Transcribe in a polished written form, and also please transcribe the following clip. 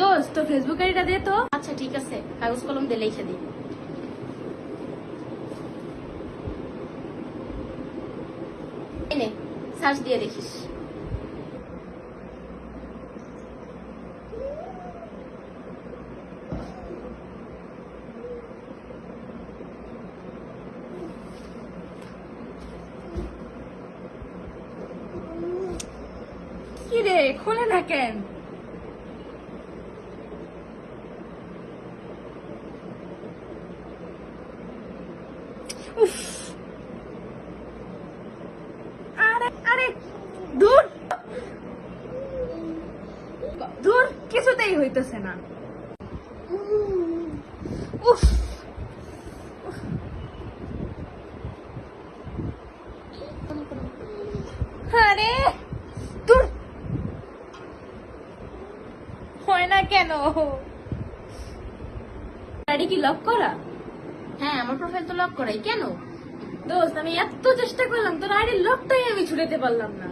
দোস্ত তো ফেসবুক আইডিটা দে তো। আচ্ছা ঠিক আছে, কাগজ কলম দিয়ে লিখে দিই। এনে সার্চ দিয়ে দেখিস। কি রে খোলে না কেন? উফ, আরে আরে দূর দূর, কিছুতেই হইতেছে না। উফ, আরে দূর, হয় না কেন? আইডি কি লক করা? হ্যাঁ, আমার প্রোফাইল তো লক করাই। কেন? দোস্ত আমি এত চেষ্টা করলাম, তোর আইডি লকটাই আমি ছুটাতে পারলাম না।